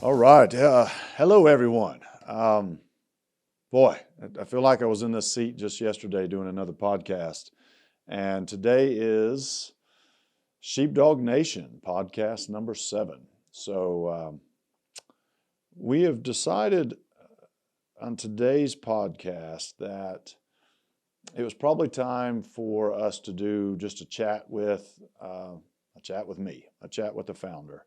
All right. Hello, everyone. Boy, I feel like I was in this seat just yesterday doing another podcast. And today is Sheepdog Nation, podcast number 7. So we have decided on today's podcast that it was probably time for us to do just a chat with me, a chat with the founder.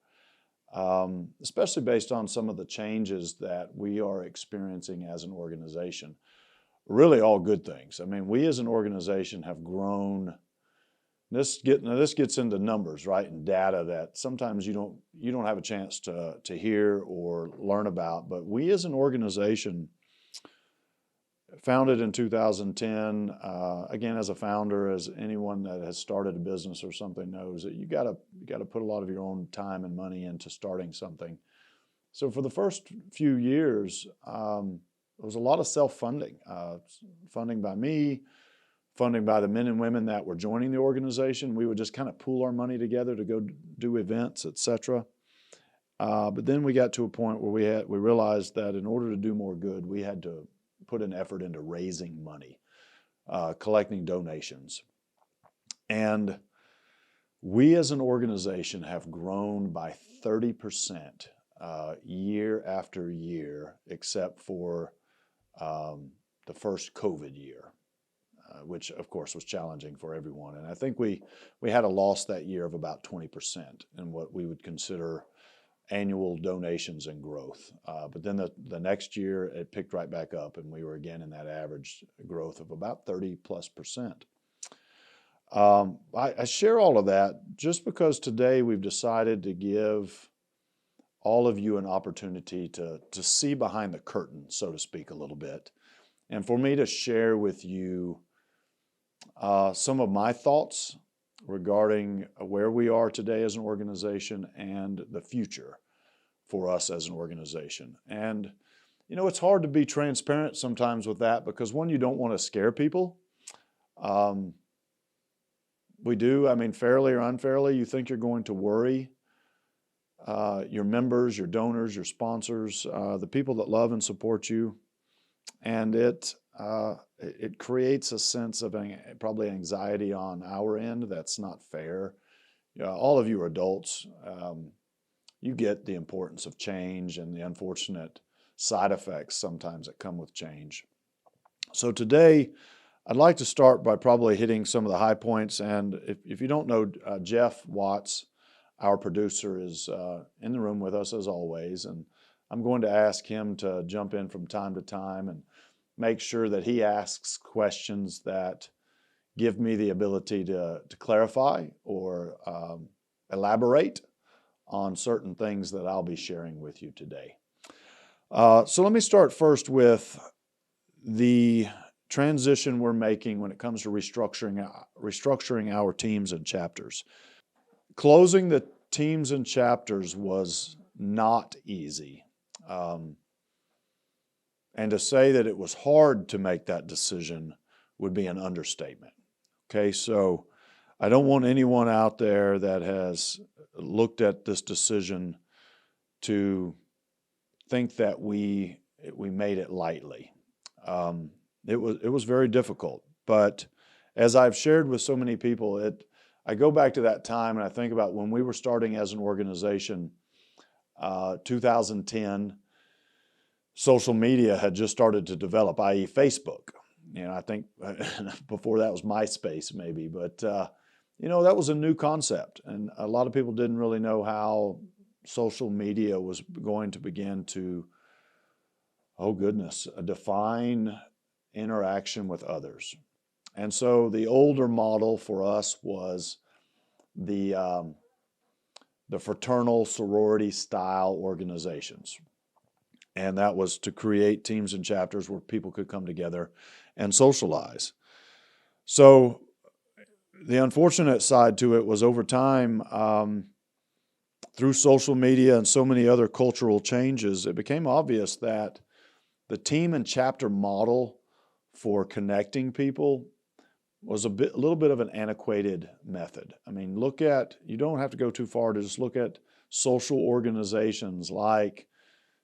Especially based on some of the changes that we are experiencing as an organization. Really all good things. I mean, we as an organization have grown. This gets into numbers, right, and data that sometimes you don't have a chance to hear or learn about. But we as an organization, founded in 2010, again, as a founder, as anyone that has started a business or something knows, that you got to put a lot of your own time and money into starting something. So for the first few years, there was a lot of self-funding, funding by me, funding by the men and women that were joining the organization. We would just kind of pool our money together to go do events, etc. But then we got to a point where we realized that in order to do more good, we had to put an effort into raising money, collecting donations. And we as an organization have grown by 30% year after year, except for the first COVID year, which of course was challenging for everyone. And I think we had a loss that year of about 20% in what we would consider annual donations and growth. But then the next year it picked right back up, and we were again in that average growth of about 30+%. I share all of that just because today we've decided to give all of you an opportunity to see behind the curtain, so to speak, a little bit, and for me to share with you some of my thoughts regarding where we are today as an organization and the future for us as an organization. And, it's hard to be transparent sometimes with that because, one, you don't want to scare people. We do, fairly or unfairly, you think you're going to worry your members, your donors, your sponsors, the people that love and support you. And it creates a sense of probably anxiety on our end. That's not fair. All of you are adults. You get the importance of change and the unfortunate side effects sometimes that come with change. So today, I'd like to start by probably hitting some of the high points. And if you don't know, Jeff Watts, our producer, is in the room with us as always. And I'm going to ask him to jump in from time to time and make sure that he asks questions that give me the ability to clarify or elaborate on certain things that I'll be sharing with you today. So let me start first with the transition we're making when it comes to restructuring our teams and chapters. Closing the teams and chapters was not easy. And to say that it was hard to make that decision would be an understatement. Okay, so I don't want anyone out there that has looked at this decision to think that we made it lightly. It was very difficult, but as I've shared with so many people, I go back to that time and I think about when we were starting as an organization, 2010. Social media had just started to develop, i.e. Facebook. I think before that was MySpace maybe, but that was a new concept, and a lot of people didn't really know how social media was going to begin to, define interaction with others. And so the older model for us was the fraternal sorority style organizations. And that was to create teams and chapters where people could come together and socialize. So the unfortunate side to it was over time, through social media and so many other cultural changes, it became obvious that the team and chapter model for connecting people was a little bit of an antiquated method. You don't have to go too far to just look at social organizations like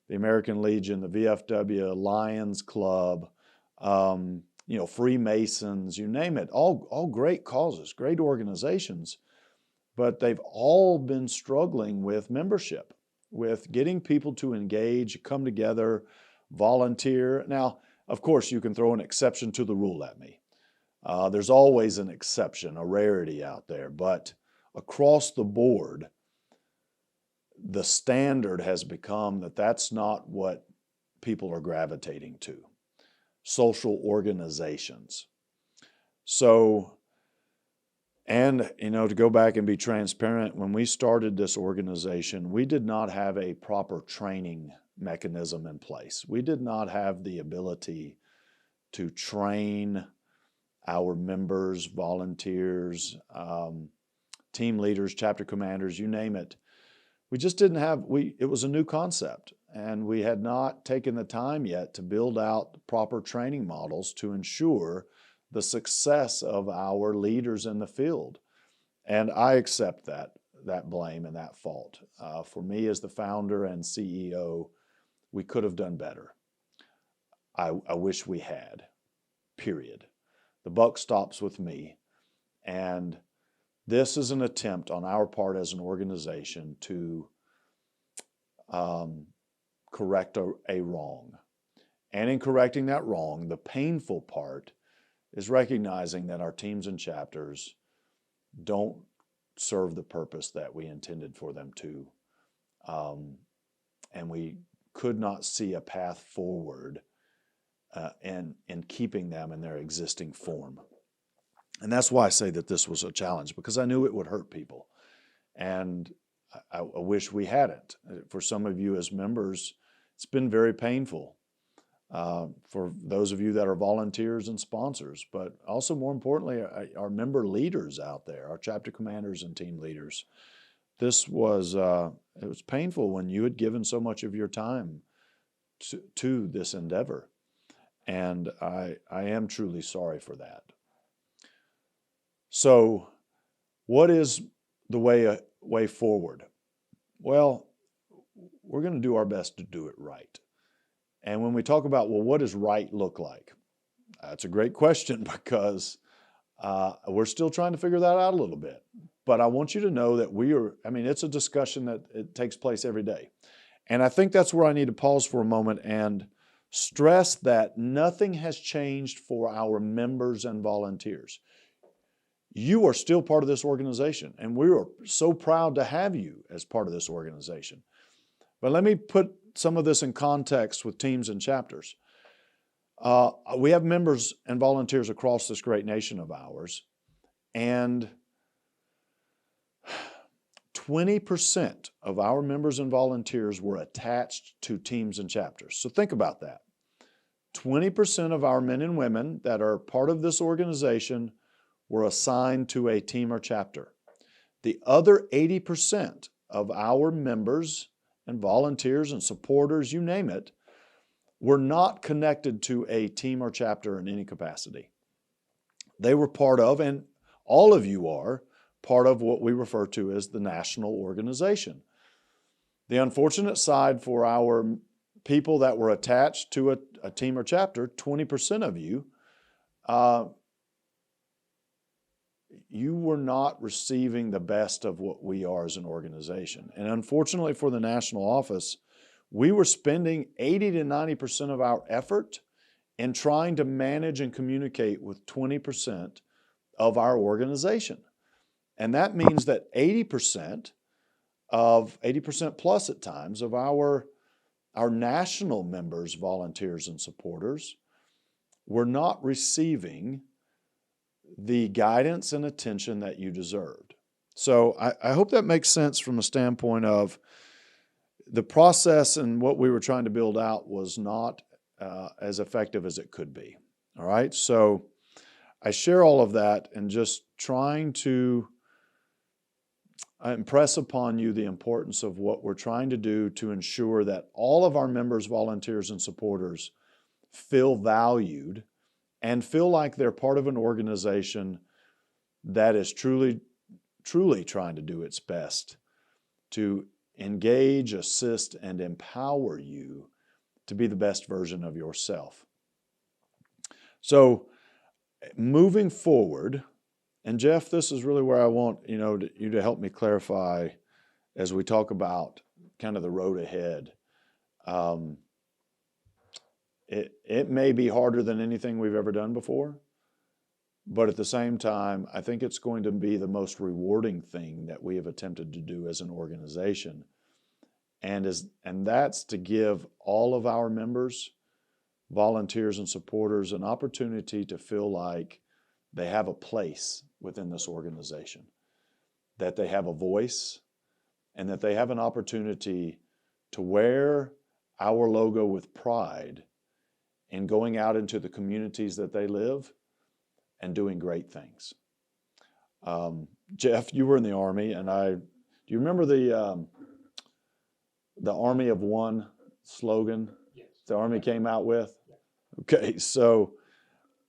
the American Legion, the VFW, Lions Club, Freemasons, you name it, all great causes, great organizations, but they've all been struggling with membership, with getting people to engage, come together, volunteer. Now, of course, you can throw an exception to the rule at me. There's always an exception, a rarity out there, but across the board, the standard has become that that's not what people are gravitating to. Social organizations. So, and, to go back and be transparent, when we started this organization, we did not have a proper training mechanism in place. We did not have the ability to train our members, volunteers, team leaders, chapter commanders, you name it. We just didn't have, it was a new concept, and we had not taken the time yet to build out proper training models to ensure the success of our leaders in the field. And I accept that blame and that fault. For me as the founder and CEO, we could have done better. I wish we had, period. The buck stops with me, and this is an attempt on our part as an organization to correct a wrong. And in correcting that wrong, the painful part is recognizing that our teams and chapters don't serve the purpose that we intended for them to. And we could not see a path forward in keeping them in their existing form. And that's why I say that this was a challenge, because I knew it would hurt people. And I wish we hadn't. For some of you as members, it's been very painful. For those of you that are volunteers and sponsors, but also more importantly, our member leaders out there, our chapter commanders and team leaders. This was, it was painful when you had given so much of your time to this endeavor. And I am truly sorry for that. So, what is the way forward? Well, we're going to do our best to do it right. And when we talk about, well, what does right look like? That's a great question, because we're still trying to figure that out a little bit. But I want you to know that it's a discussion that it takes place every day. And I think that's where I need to pause for a moment and stress that nothing has changed for our members and volunteers. You are still part of this organization, and we are so proud to have you as part of this organization. But let me put some of this in context with teams and chapters. We have members and volunteers across this great nation of ours, and 20% of our members and volunteers were attached to teams and chapters. So think about that. 20% of our men and women that are part of this organization were assigned to a team or chapter. The other 80% of our members and volunteers and supporters, you name it, were not connected to a team or chapter in any capacity. They were part of, and all of you are, part of what we refer to as the national organization. The unfortunate side for our people that were attached to a team or chapter, 20% of you, you were not receiving the best of what we are as an organization. And unfortunately for the national office, we were spending 80 to 90% of our effort in trying to manage and communicate with 20% of our organization. And that means that 80% plus at times of our national members, volunteers, and supporters were not receiving the guidance and attention that you deserved. So I hope that makes sense from a standpoint of the process, and what we were trying to build out was not as effective as it could be. All right, so I share all of that and just trying to impress upon you the importance of what we're trying to do to ensure that all of our members, volunteers, and supporters feel valued and feel like they're part of an organization that is truly trying to do its best to engage, assist, and empower you to be the best version of yourself. So moving forward, and Jeff, this is really where I want you to help me clarify as we talk about kind of the road ahead. It may be harder than anything we've ever done before, but at the same time, I think it's going to be the most rewarding thing that we have attempted to do as an organization. And that's to give all of our members, volunteers, and supporters an opportunity to feel like they have a place within this organization, that they have a voice, and that they have an opportunity to wear our logo with pride in going out into the communities that they live and doing great things. Jeff, you were in the Army, and do you remember the Army of One slogan? Yes. The Army came out with? Okay, so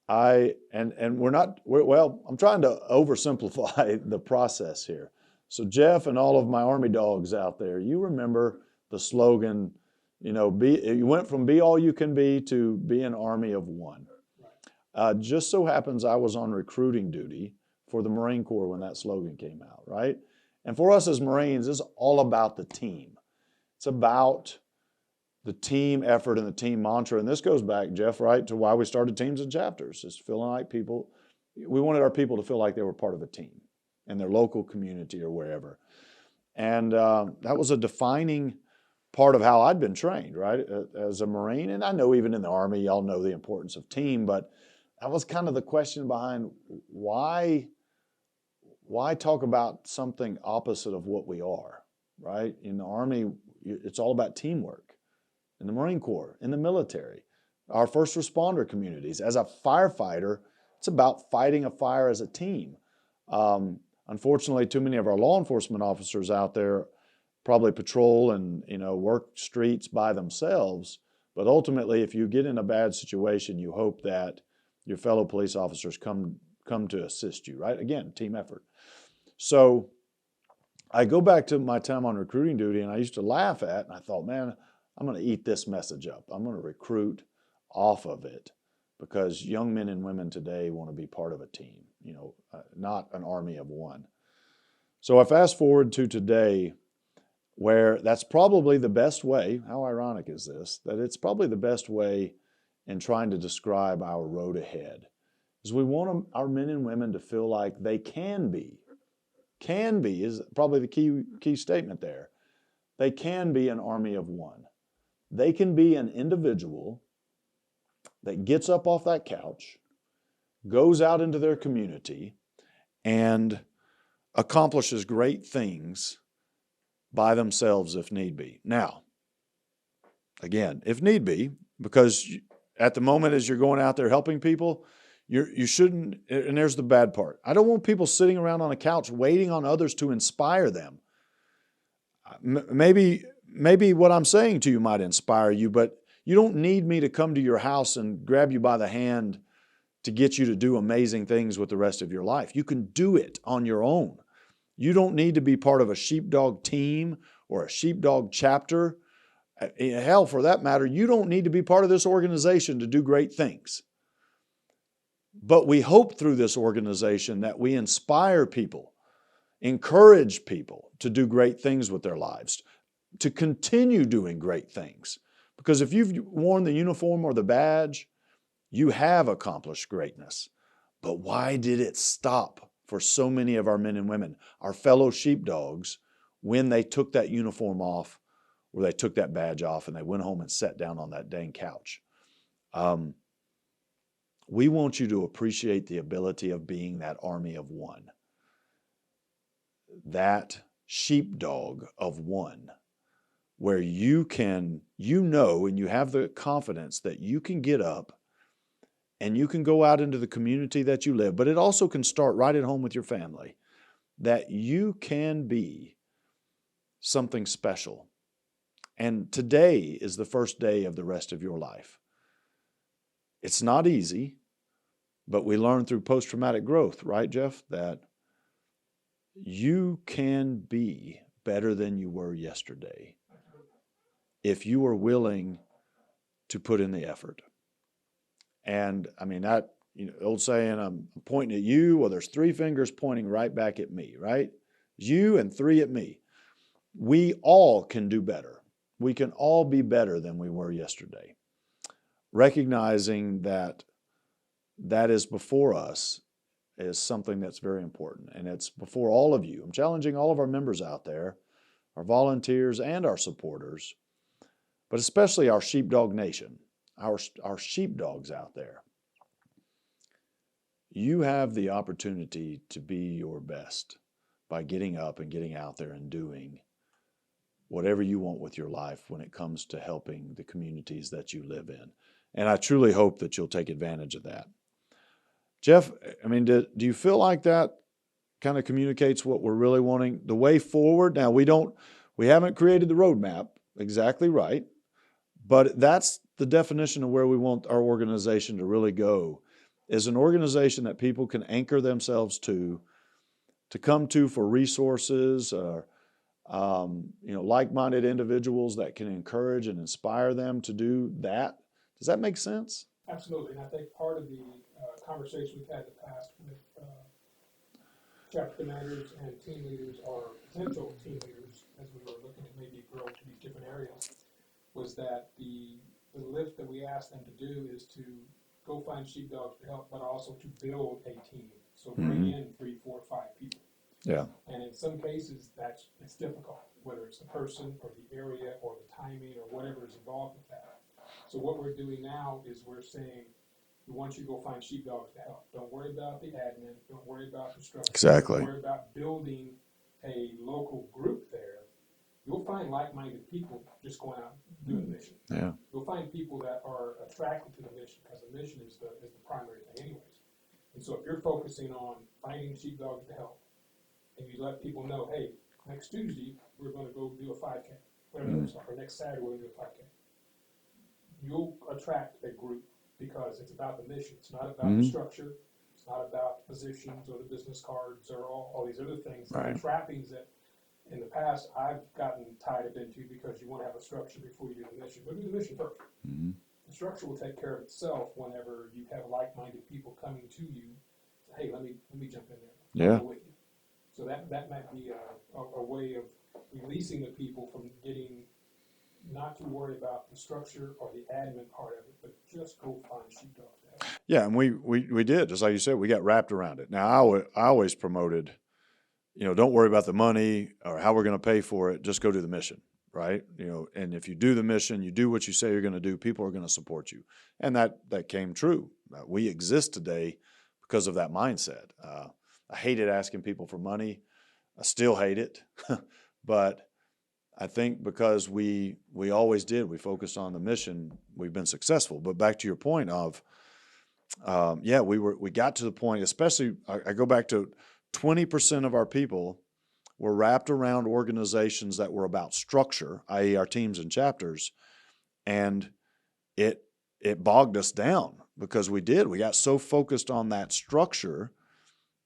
I'm trying to oversimplify the process here. So Jeff and all of my Army dogs out there, you remember the slogan, you went from be all you can be to be an army of one. Just so happens I was on recruiting duty for the Marine Corps when that slogan came out, right? And for us as Marines, it's all about the team. It's about the team effort and the team mantra. And this goes back, Jeff, right, to why we started teams and chapters. It's feeling like we wanted our people to feel like they were part of a team in their local community or wherever. And that was a defining part of how I'd been trained, right, as a Marine. And I know even in the Army, y'all know the importance of team, but that was kind of the question behind why talk about something opposite of what we are, right? In the Army, it's all about teamwork. In the Marine Corps, in the military, our first responder communities. As a firefighter, it's about fighting a fire as a team. Unfortunately, too many of our law enforcement officers out there probably patrol and work streets by themselves. But ultimately, if you get in a bad situation, you hope that your fellow police officers come to assist you, right? Again, team effort. So I go back to my time on recruiting duty, and I used to laugh at, and I thought, man, I'm going to eat this message up. I'm going to recruit off of it because young men and women today want to be part of a team, not an army of one. So I fast forward to today where that's probably the best way, how ironic is this, that it's probably the best way in trying to describe our road ahead, is we want our men and women to feel like they can be is probably the key statement there. They can be an army of one. They can be an individual that gets up off that couch, goes out into their community, and accomplishes great things by themselves if need be. Now, again, if need be, because at the moment as you're going out there helping people, you shouldn't, and there's the bad part. I don't want people sitting around on a couch waiting on others to inspire them. Maybe what I'm saying to you might inspire you, but you don't need me to come to your house and grab you by the hand to get you to do amazing things with the rest of your life. You can do it on your own. You don't need to be part of a sheepdog team or a sheepdog chapter. Hell, for that matter, you don't need to be part of this organization to do great things. But we hope through this organization that we inspire people, encourage people to do great things with their lives, to continue doing great things. Because if you've worn the uniform or the badge, you have accomplished greatness. But why did it stop for so many of our men and women, our fellow sheepdogs, when they took that uniform off or they took that badge off and they went home and sat down on that dang couch? We want you to appreciate the ability of being that army of one, that sheepdog of one, where you can, and you have the confidence that you can get up and you can go out into the community that you live, but it also can start right at home with your family, that you can be something special. And today is the first day of the rest of your life. It's not easy, but we learn through post-traumatic growth, right, Jeff, that you can be better than you were yesterday if you are willing to put in the effort. And I mean, that, old saying, I'm pointing at you, well, there's three fingers pointing right back at me, right? You and three at me. We all can do better. We can all be better than we were yesterday. Recognizing that that is before us is something that's very important. And it's before all of you. I'm challenging all of our members out there, our volunteers and our supporters, but especially our sheepdog nation, our sheepdogs out there. You have the opportunity to be your best by getting up and getting out there and doing whatever you want with your life when it comes to helping the communities that you live in. And I truly hope that you'll take advantage of that. Jeff, I mean, do you feel like that kind of communicates what we're really wanting? The way forward, now we haven't created the roadmap, exactly right, but that's the definition of where we want our organization to really go, is an organization that people can anchor themselves to come to for resources, like-minded individuals that can encourage and inspire them to do that. Does that make sense? Absolutely, and I think part of the conversation we've had in the past with chapter commanders and team leaders, or potential team leaders, as we were looking at maybe grow to these different areas, was that the lift that we asked them to do is to go find sheepdogs to help, but also to build a team. So bring in 3, 4, 5 people. Yeah. And in some cases, it's difficult, whether it's the person or the area or the timing or whatever is involved with that. So what we're doing now is we're saying, we want you to go find sheepdogs to help. Don't worry about the admin. Don't worry about the structure. Exactly. Don't worry about building a local group there. You'll find like-minded people just going out and doing the mission. Yeah. You'll find people that are attracted to the mission, because the mission is the primary thing anyways. And so if you're focusing on finding sheepdogs to help, and you let people know, hey, next Tuesday, we're going to go do a 5K, whatever it is, or next Saturday, we're going to do a 5K. You'll attract a group because it's about the mission. It's not about the structure. It's not about positions or the business cards or all these other things. Right. The trappings that in the past I've gotten tied up into, because you want to have a structure before you do the mission. But do the mission first. The structure will take care of itself whenever you have like-minded people coming to you. Hey, let me jump in there. Yeah. I'll go with you. So that might be a way of releasing the people from getting, not to worry about the structure or the admin part of it, but just go find sheepdogs to help. Yeah, and we did, just like you said, we got wrapped around it. Now, I always promoted, don't worry about the money or how we're going to pay for it. Just go do the mission, right? And if you do the mission, you do what you say you're going to do, people are going to support you. And that came true. We exist today because of that mindset. I hated asking people for money. I still hate it. But I think because we always did, we focused on the mission, we've been successful. But back to your point of, we got to the point, especially, I go back to 20% of our people were wrapped around organizations that were about structure, i.e. our teams and chapters, and it bogged us down because we got so focused on that structure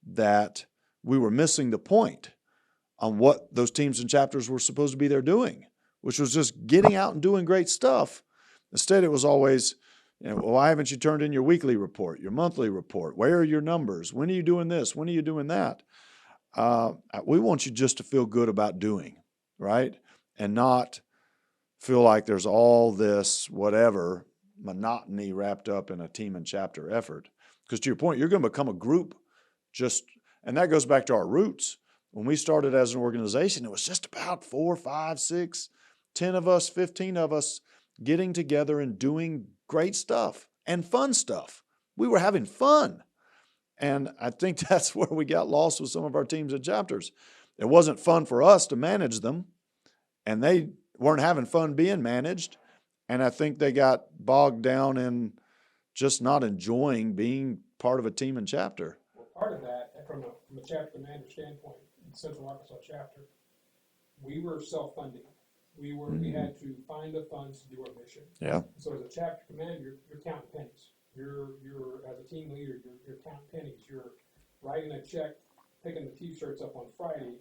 that we were missing the point on what those teams and chapters were supposed to be there doing, which was just getting out and doing great stuff. Instead, it was always, why haven't you turned in your weekly report, your monthly report? Where are your numbers? When are you doing this? When are you doing that? We want you just to feel good about doing, right? And not feel like there's all this whatever monotony wrapped up in a team and chapter effort. Because to your point, you're going to become a group and that goes back to our roots. When we started as an organization, it was just about 4, 5, 6, 10 of us, 15 of us getting together and doing great stuff and fun stuff. We were having fun. And I think that's where we got lost with some of our teams and chapters. It wasn't fun for us to manage them, and they weren't having fun being managed. And I think they got bogged down in just not enjoying being part of a team and chapter. Well, part of that, from a chapter commander standpoint, in Central Arkansas chapter, we were self-funding. We had to find the funds to do our mission. Yeah. So as a chapter commander, you're counting pennies. You're as a team leader, you're counting pennies. You're writing a check, picking the T-shirts up on Friday,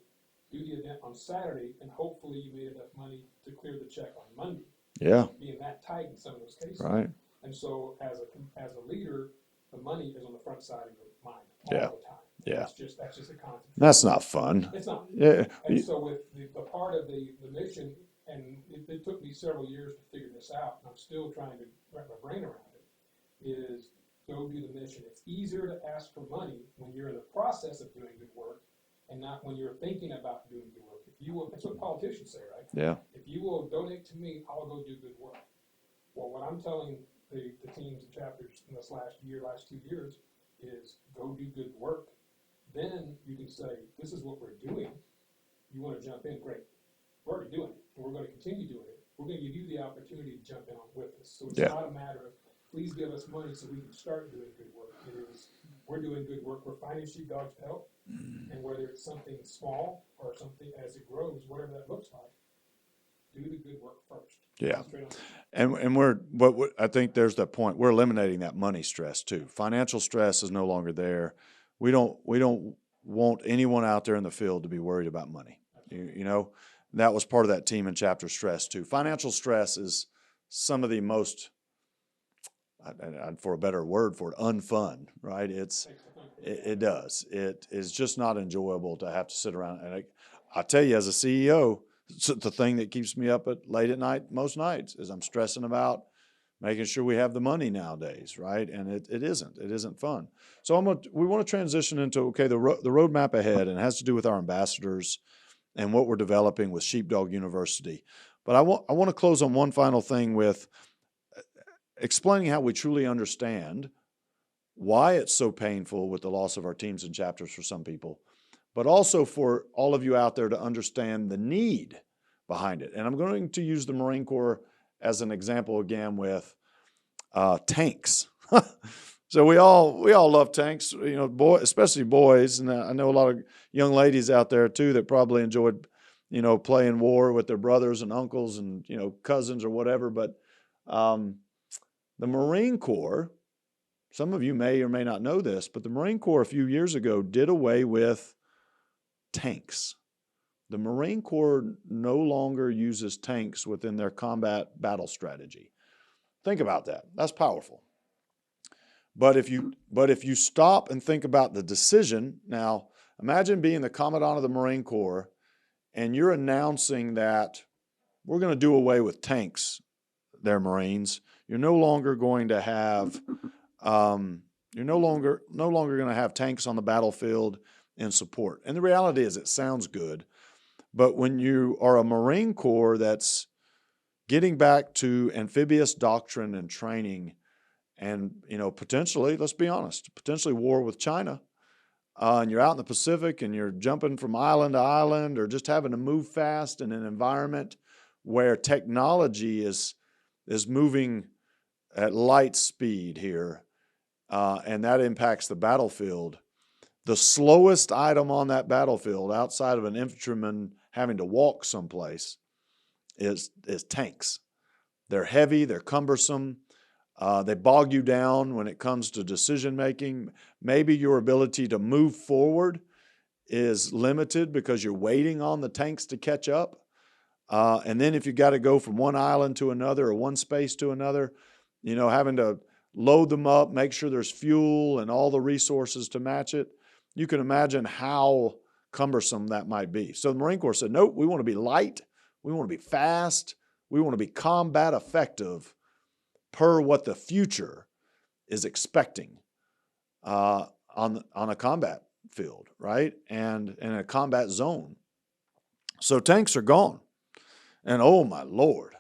do the event on Saturday, and hopefully you made enough money to clear the check on Monday. Yeah. Being that tight in some of those cases. Right. And so as a leader, the money is on the front side of your mind Yeah. all the time. Yeah. That's just a constant. That's not fun. It's not. Yeah. And so with the part of the mission, and it took me several years to figure this out, and I'm still trying to wrap my brain around it, is go do the mission. It's easier to ask for money when you're in the process of doing good work and not when you're thinking about doing good work. If you will, that's what politicians say, right? Yeah. If you will donate to me, I'll go do good work. Well, what I'm telling the teams and chapters in this last 2 years, is go do good work. Then you can say, this is what we're doing. You want to jump in? Great. We're already doing it, and we're going to continue doing it. We're going to give you the opportunity to jump in on with us. So it's not a matter of, please give us money so we can start doing good work. It is, we're doing good work. We're finding sheepdogs to help. And whether it's something small or something as it grows, whatever that looks like, do the good work first. Yeah. But I think there's that point. We're eliminating that money stress too. Financial stress is no longer there. We don't want anyone out there in the field to be worried about money. You know, that was part of that team and chapter stress too. Financial stress is some of the most, for a better word for it, unfun, right? It does. It is just not enjoyable to have to sit around. And I tell you, as a CEO, the thing that keeps me up late at night most nights is I'm stressing about making sure we have the money nowadays, right? And it isn't fun. So we want to transition into, okay, the roadmap ahead, and it has to do with our ambassadors and what we're developing with Sheepdog University. But I want to close on one final thing with explaining how we truly understand why it's so painful with the loss of our teams and chapters for some people, but also for all of you out there to understand the need behind it. And I'm going to use the Marine Corps as an example again with tanks. So we all love tanks, you know, especially boys, and I know a lot of young ladies out there too that probably enjoyed, you know, playing war with their brothers and uncles and, you know, cousins or whatever. But the Marine Corps, some of you may or may not know this, but the Marine Corps a few years ago did away with tanks. The Marine Corps no longer uses tanks within their combat battle strategy. Think about that. That's powerful. But if you stop and think about the decision, now imagine being the Commandant of the Marine Corps and you're announcing that we're going to do away with tanks there, Marines. You're no longer going to have going to have tanks on the battlefield in support. And the reality is it sounds good, but when you are a Marine Corps that's getting back to amphibious doctrine and training and, you know, potentially, let's be honest, potentially war with China, and you're out in the Pacific and you're jumping from island to island or just having to move fast in an environment where technology is moving at light speed here, and that impacts the battlefield. The slowest item on that battlefield outside of an infantryman having to walk someplace is tanks. They're heavy, they're cumbersome, they bog you down when it comes to decision making. Maybe your ability to move forward is limited because you're waiting on the tanks to catch up. And then if you got to go from one island to another or one space to another, you know, having to load them up, make sure there's fuel and all the resources to match it, you can imagine how cumbersome that might be. So the Marine Corps said, nope, we want to be light, we want to be fast, we want to be combat effective per what the future is expecting on a combat field, right? And in a combat zone. So tanks are gone. And oh my Lord,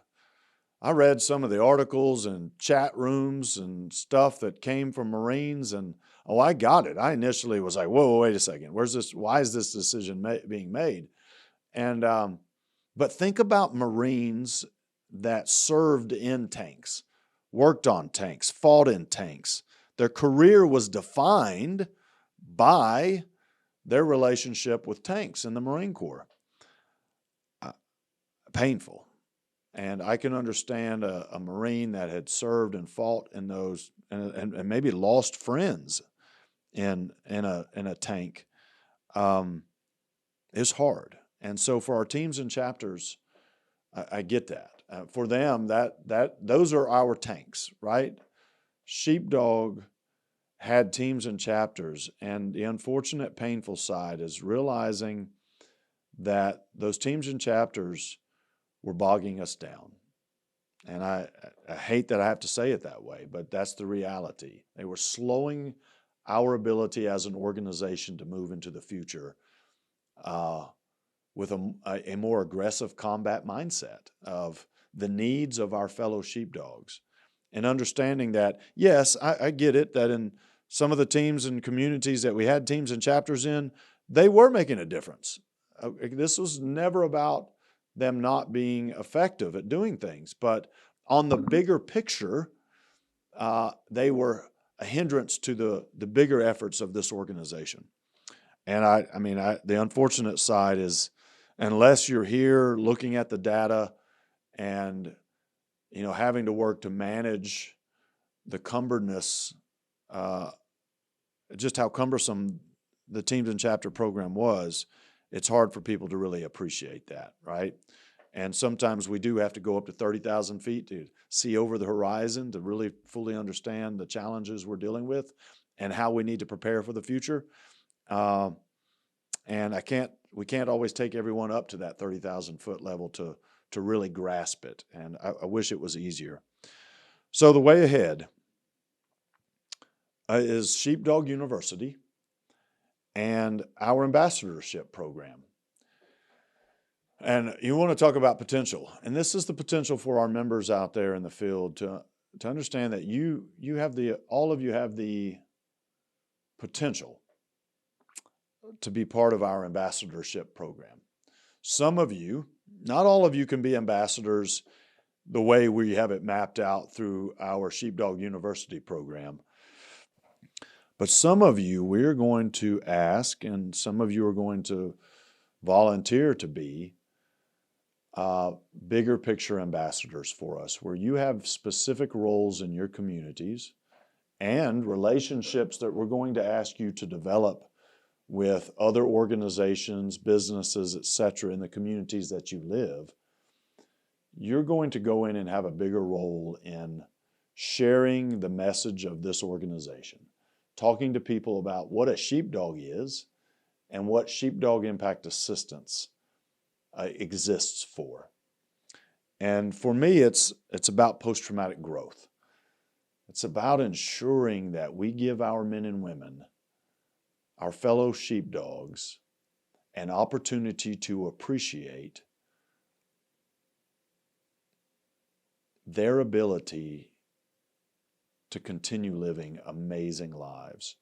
I read some of the articles and chat rooms and stuff that came from Marines, and oh, I got it. I initially was like, whoa, wait a second. Where's this? Why is this decision being made? And but think about Marines that served in tanks, worked on tanks, fought in tanks. Their career was defined by their relationship with tanks in the Marine Corps. Painful. And I can understand a Marine that had served and fought in those and maybe lost friends in a tank is hard. And so for our teams and chapters, I get that. For them, those are our tanks, right? Sheepdog had teams and chapters, and the unfortunate, painful side is realizing that those teams and chapters were bogging us down. And I hate that I have to say it that way, but that's the reality. They were slowing our ability as an organization to move into the future with a more aggressive combat mindset of the needs of our fellow sheepdogs. And understanding that, yes, I get it, that in some of the teams and communities that we had teams and chapters in, they were making a difference. This was never about them not being effective at doing things, but on the bigger picture, they were a hindrance to the bigger efforts of this organization. And the unfortunate side is, unless you're here looking at the data and having to work to manage the cumberedness, just how cumbersome the teams and chapter program was, it's hard for people to really appreciate that, right? And sometimes we do have to go up to 30,000 feet to see over the horizon to really fully understand the challenges we're dealing with and how we need to prepare for the future. And we can't always take everyone up to that 30,000 foot level to really grasp it. And I wish it was easier. So the way ahead is Sheepdog University and our ambassadorship program. And you want to talk about potential. And this is the potential for our members out there in the field to understand that all of you have the potential to be part of our ambassadorship program. Some of you, not all of you, can be ambassadors the way we have it mapped out through our Sheepdog University program. But some of you, we're going to ask, and some of you are going to volunteer to be bigger picture ambassadors for us, where you have specific roles in your communities and relationships that we're going to ask you to develop with other organizations, businesses, etc., in the communities that you live. You're going to go in and have a bigger role in sharing the message of this organization, talking to people about what a sheepdog is and what Sheepdog Impact Assistance exists for. And for me, it's about post-traumatic growth. It's about ensuring that we give our men and women, our fellow sheepdogs, an opportunity to appreciate their ability to continue living amazing lives.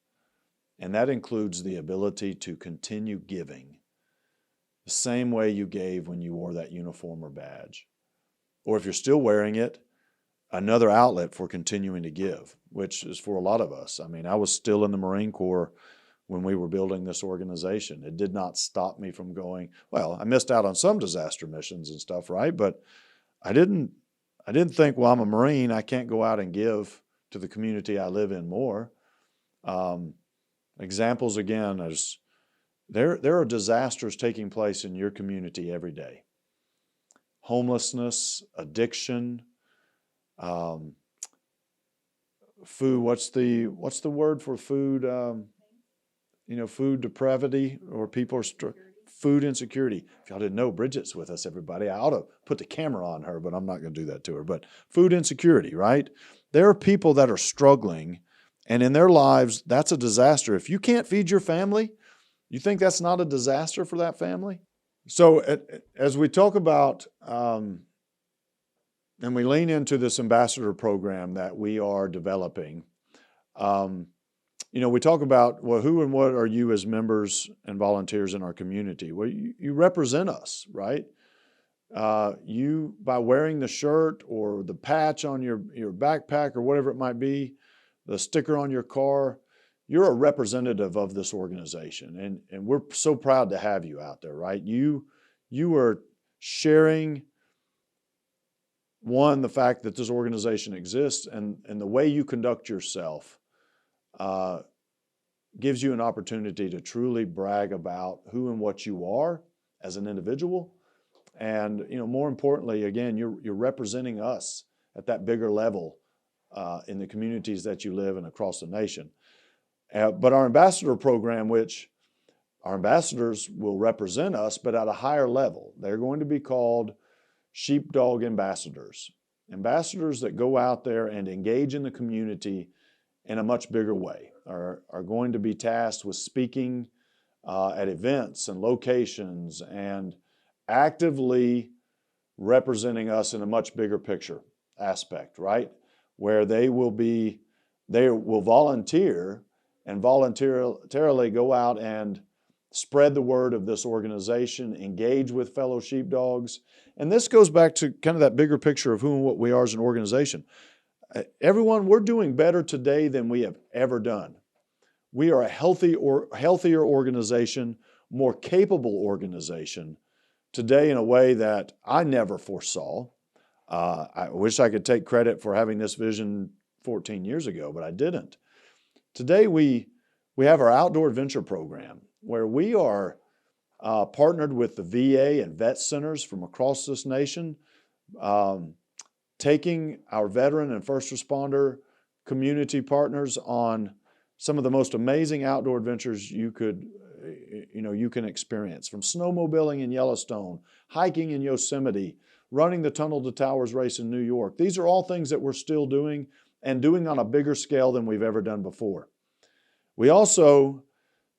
And that includes the ability to continue giving the same way you gave when you wore that uniform or badge. Or if you're still wearing it, another outlet for continuing to give, which is for a lot of us. I mean, I was still in the Marine Corps when we were building this organization. It did not stop me from going. Well, I missed out on some disaster missions and stuff, right? But I didn't think, well, I'm a Marine, I can't go out and give to the community I live in more. Examples again, there are disasters taking place in your community every day. Homelessness, addiction, food. What's the word for food? Food depravity, or people are food insecurity. If y'all didn't know, Bridget's with us, everybody. I ought to put the camera on her, but I'm not going to do that to her. But food insecurity, right? There are people that are struggling, and in their lives, that's a disaster. If you can't feed your family, you think that's not a disaster for that family? So as we talk about, and we lean into this ambassador program that we are developing, we talk about, well, who and what are you as members and volunteers in our community? Well, you represent us, right? You, by wearing the shirt or the patch on your backpack or whatever it might be, the sticker on your car, you're a representative of this organization. And we're so proud to have you out there, right? You are sharing, one, the fact that this organization exists, and the way you conduct yourself gives you an opportunity to truly brag about who and what you are as an individual. And, more importantly, again, you're representing us at that bigger level in the communities that you live in across the nation. But our ambassador program, which our ambassadors will represent us, but at a higher level. They're going to be called sheepdog ambassadors. Ambassadors that go out there and engage in the community in a much bigger way, are going to be tasked with speaking at events and locations and actively representing us in a much bigger picture aspect, right? Where they will volunteer and voluntarily go out and spread the word of this organization, engage with fellow sheepdogs. And this goes back to kind of that bigger picture of who and what we are as an organization. Everyone, we're doing better today than we have ever done. We are a healthier organization, more capable organization today in a way that I never foresaw. I wish I could take credit for having this vision 14 years ago, but I didn't. Today we have our outdoor adventure program where we are partnered with the VA and vet centers from across this nation, taking our veteran and first responder community partners on some of the most amazing outdoor adventures you can experience, from snowmobiling in Yellowstone, hiking in Yosemite, running the Tunnel to Towers race in New York. These are all things that we're still doing and doing on a bigger scale than we've ever done before. We also,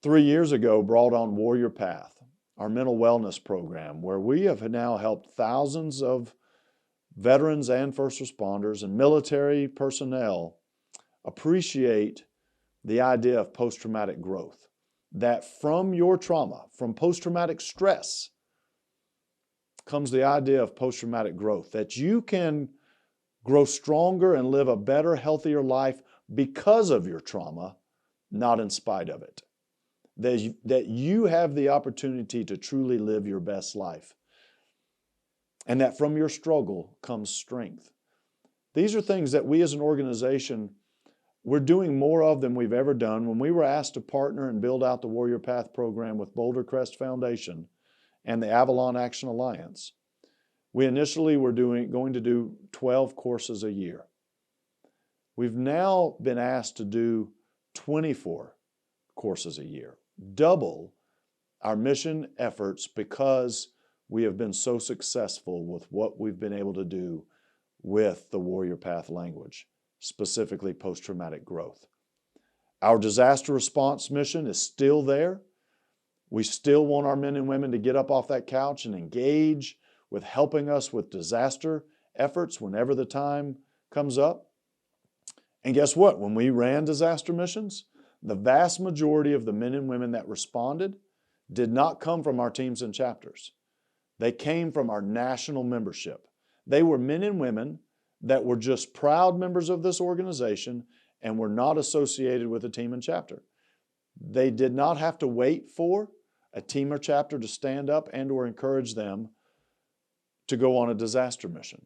3 years ago, brought on Warrior Path, our mental wellness program, where we have now helped thousands of veterans and first responders and military personnel appreciate the idea of post-traumatic growth. That from your trauma, from post-traumatic stress, comes the idea of post-traumatic growth, that you can grow stronger and live a better, healthier life because of your trauma, not in spite of it. That you have the opportunity to truly live your best life. And that from your struggle comes strength. These are things that we as an organization, we're doing more of than we've ever done. When we were asked to partner and build out the Warrior Path program with Boulder Crest Foundation and the Avalon Action Alliance, we initially were going to do 12 courses a year. We've now been asked to do 24 courses a year, double our mission efforts because we have been so successful with what we've been able to do with the Warrior Path language, specifically post-traumatic growth. Our disaster response mission is still there. We still want our men and women to get up off that couch and engage with helping us with disaster efforts whenever the time comes up. And guess what? When we ran disaster missions, the vast majority of the men and women that responded did not come from our teams and chapters. They came from our national membership. They were men and women that were just proud members of this organization and were not associated with a team and chapter. They did not have to wait for a team or chapter to stand up and or encourage them to go on a disaster mission.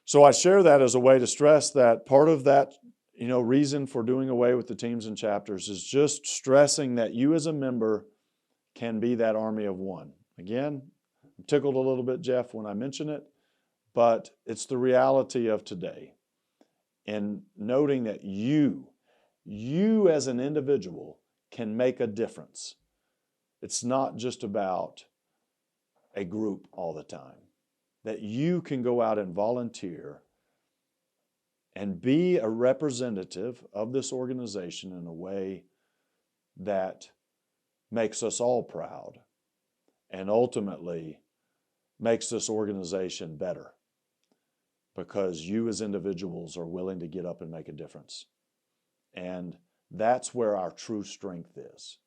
So I share that as a way to stress that part of that, reason for doing away with the teams and chapters is just stressing that you as a member can be that army of one. Again, I'm tickled a little bit, Jeff, when I mention it, but it's the reality of today. And noting that you as an individual can make a difference. It's not just about a group all the time. That you can go out and volunteer and be a representative of this organization in a way that makes us all proud and ultimately makes this organization better because you as individuals are willing to get up and make a difference. And that's where our true strength is.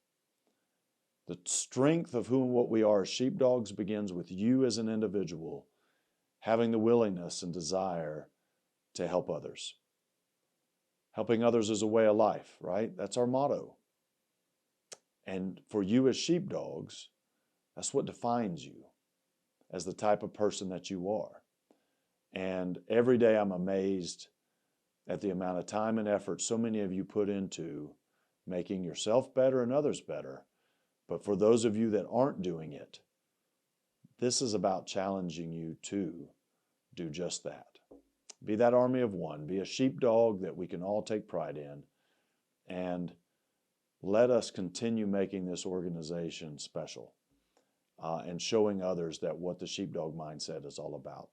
The strength of who and what we are as sheepdogs begins with you as an individual having the willingness and desire to help others. Helping others is a way of life, right? That's our motto. And for you as sheepdogs, that's what defines you as the type of person that you are. And every day I'm amazed at the amount of time and effort so many of you put into making yourself better and others better. But for those of you that aren't doing it, this is about challenging you to do just that. Be that army of one. Be a sheepdog that we can all take pride in. And let us continue making this organization special and showing others that what the sheepdog mindset is all about.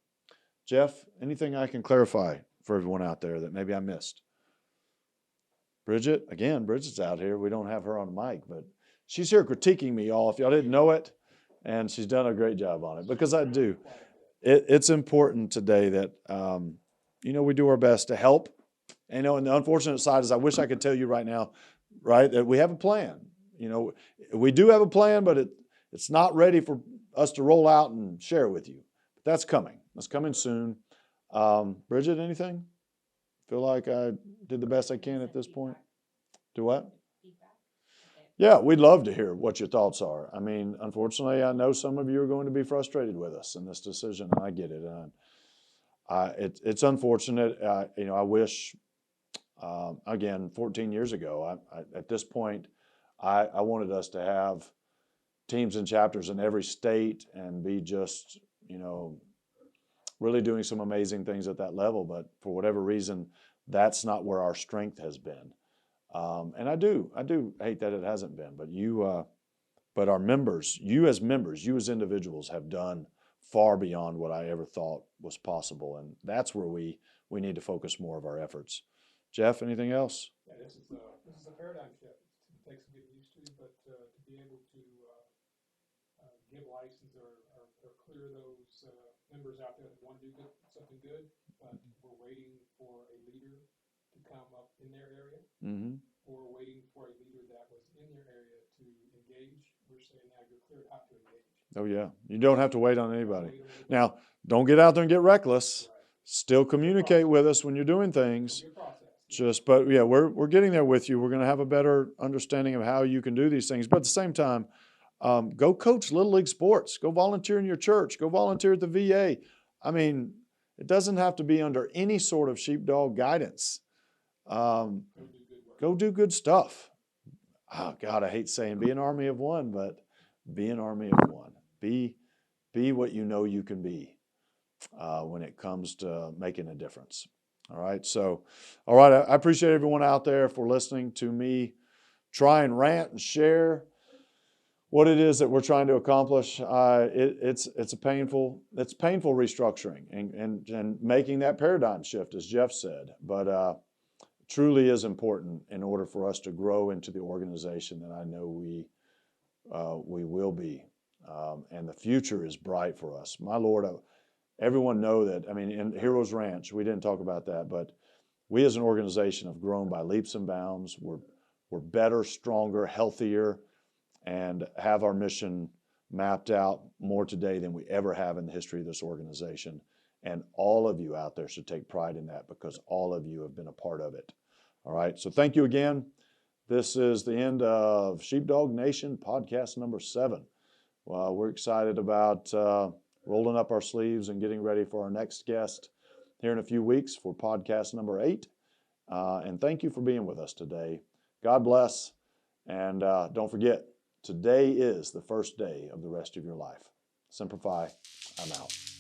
Jeff, anything I can clarify for everyone out there that maybe I missed? Bridget, again, Bridget's out here. We don't have her on the mic, but she's here critiquing me, all. If y'all didn't know it, and she's done a great job on it, because I do. It's important today that, we do our best to help. And the unfortunate side is I wish I could tell you right now, right, that we have a plan. We do have a plan, but it's not ready for us to roll out and share with you. But that's coming. That's coming soon. Bridget, anything? Feel like I did the best I can at this point? Do what? Yeah, we'd love to hear what your thoughts are. I mean, unfortunately, I know some of you are going to be frustrated with us in this decision, and I get it. It's unfortunate. I wish, again, 14 years ago, at this point, I wanted us to have teams and chapters in every state and be just, really doing some amazing things at that level. But for whatever reason, that's not where our strength has been. And I do hate that it hasn't been. But our members, you as individuals, have done far beyond what I ever thought was possible, and that's where we need to focus more of our efforts. Jeff, anything else? Yeah, this is a paradigm shift. It takes some getting used to, but to be able to give license or clear those members out there that want to do something good, but we're waiting for a leader to come up in their area, or waiting for a leader that was in their area to engage. We're saying now you're cleared out to engage. Oh yeah, you don't have to wait on anybody. Now, don't get out there and get reckless. Right. Still communicate with us when you're doing things. But yeah, we're getting there with you. We're going to have a better understanding of how you can do these things. But at the same time, go coach Little League sports. Go volunteer in your church. Go volunteer at the VA. I mean, it doesn't have to be under any sort of sheepdog guidance. Go do good stuff. Oh God, I hate saying be an army of one, but be an army of one. Be what you know you can be when it comes to making a difference. All right. So, all right. I appreciate everyone out there for listening to me try and rant and share what it is that we're trying to accomplish. It's painful restructuring and making that paradigm shift, as Jeff said. But truly is important in order for us to grow into the organization that I know we will be. And the future is bright for us. My Lord, everyone know that. I mean, in Heroes Ranch, we didn't talk about that, but we as an organization have grown by leaps and bounds. We're better, stronger, healthier, and have our mission mapped out more today than we ever have in the history of this organization. And all of you out there should take pride in that, because all of you have been a part of it. All right. So thank you again. This is the end of Sheepdog Nation podcast number 7. Well, we're excited about rolling up our sleeves and getting ready for our next guest here in a few weeks for podcast number 8. And thank you for being with us today. God bless. And don't forget, today is the first day of the rest of your life. Semper Fi. I'm out.